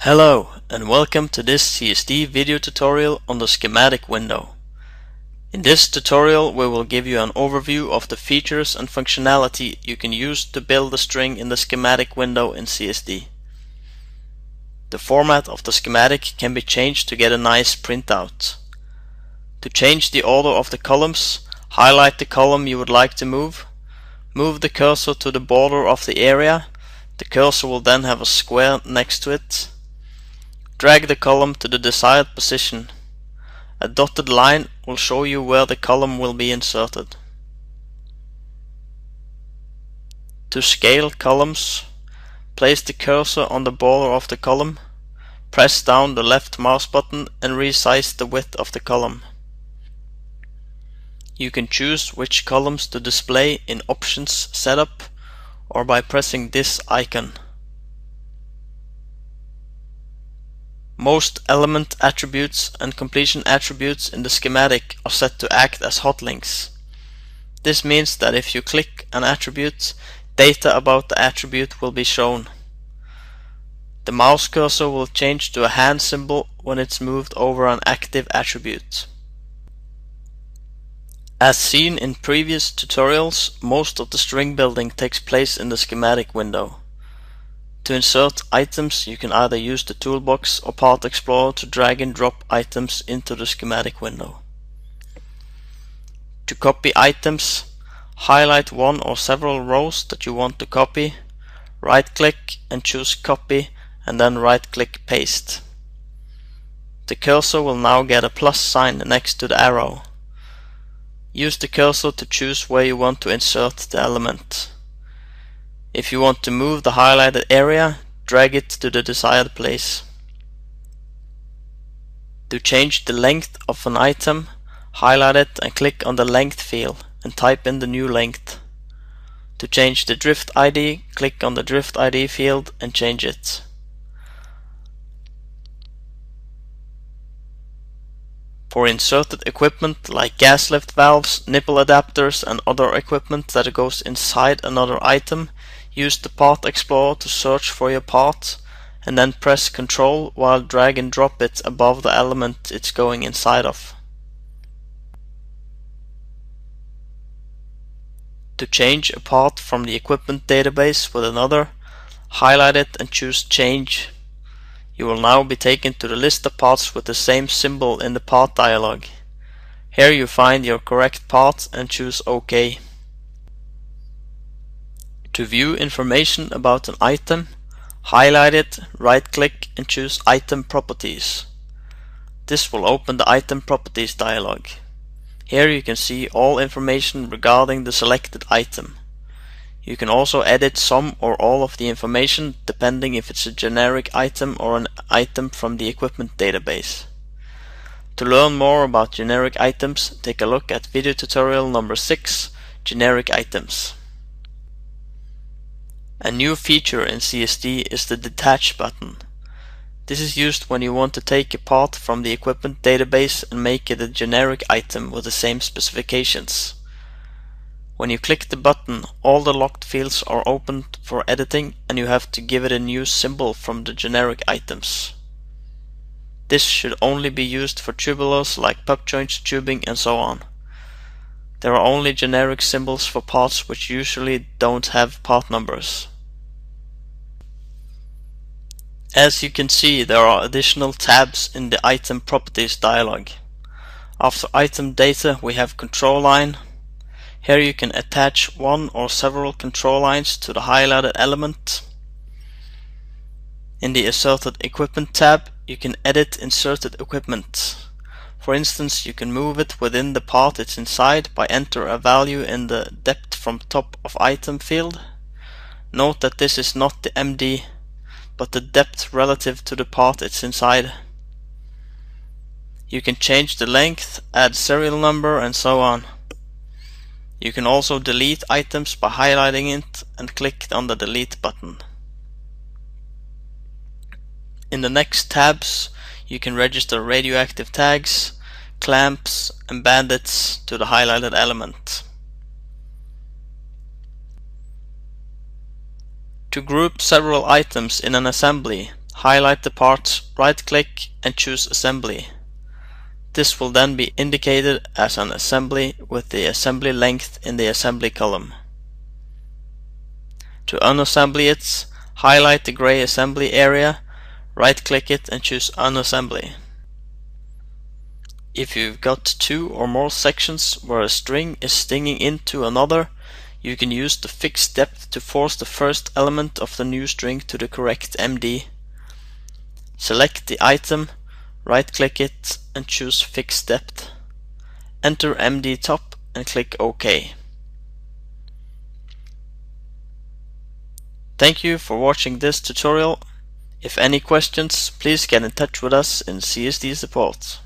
Hello and welcome to this CSD video tutorial on the schematic window. In this tutorial we will give you an overview of the features and functionality you can use to build a string in the schematic window in CSD. The format of the schematic can be changed to get a nice printout. To change the order of the columns, highlight the column you would like to move the cursor to the border of the area. The cursor will then have a square next to it. Drag the column to the desired position. A dotted line will show you where the column will be inserted. To scale columns, place the cursor on the border of the column, press down the left mouse button and resize the width of the column. You can choose which columns to display in Options Setup or by pressing this icon. Most element attributes and completion attributes in the schematic are set to act as hotlinks. This means that if you click an attribute, data about the attribute will be shown. The mouse cursor will change to a hand symbol when it's moved over an active attribute. As seen in previous tutorials, most of the string building takes place in the schematic window. To insert items, you can either use the toolbox or Part Explorer to drag and drop items into the schematic window. To copy items, highlight one or several rows that you want to copy, right-click and choose Copy and then right-click Paste. The cursor will now get a plus sign next to the arrow. Use the cursor to choose where you want to insert the element. If you want to move the highlighted area, drag it to the desired place. To change the length of an item, highlight it and click on the length field and type in the new length. To change the drift ID, click on the drift ID field and change it. For inserted equipment like gas lift valves, nipple adapters and other equipment that goes inside another item, use the Part Explorer to search for your part and then press Ctrl while drag and drop it above the element it's going inside of. To change a part from the equipment database with another, highlight it and choose Change. You will now be taken to the list of parts with the same symbol in the part dialog. Here you find your correct part and choose OK. To view information about an item, highlight it, right-click and choose Item Properties. This will open the Item Properties dialog. Here you can see all information regarding the selected item. You can also edit some or all of the information depending if it's a generic item or an item from the equipment database. To learn more about generic items, take a look at video tutorial number 6, Generic Items. A new feature in CSD is the Detach button. This is used when you want to take a part from the equipment database and make it a generic item with the same specifications. When you click the button, all the locked fields are opened for editing and you have to give it a new symbol from the generic items. This should only be used for tubulars like puck joints, tubing and so on. There are only generic symbols for parts which usually don't have part numbers. As you can see, there are additional tabs in the Item Properties dialog. After Item Data we have Control Line. Here you can attach one or several control lines to the highlighted element. In the Inserted Equipment tab you can edit inserted equipment. For instance, you can move it within the part it's inside by enter a value in the depth from top of item field. Note that this is not the MD, but the depth relative to the part it's inside. You can change the length, add serial number and so on. You can also delete items by highlighting it and click on the delete button. In the next tabs you can register radioactive tags, clamps and bandits to the highlighted element. To group several items in an assembly, highlight the part, right-click and choose Assembly. This will then be indicated as an assembly with the assembly length in the assembly column. To unassemble it, highlight the gray assembly area, right-click it and choose Unassembly. If you've got two or more sections where a string is stinging into another, you can use the fixed depth to force the first element of the new string to the correct MD. Select the item, right-click it and choose Fixed Depth. Enter MD top and click OK. Thank you for watching this tutorial. If any questions, please get in touch with us in CSD support.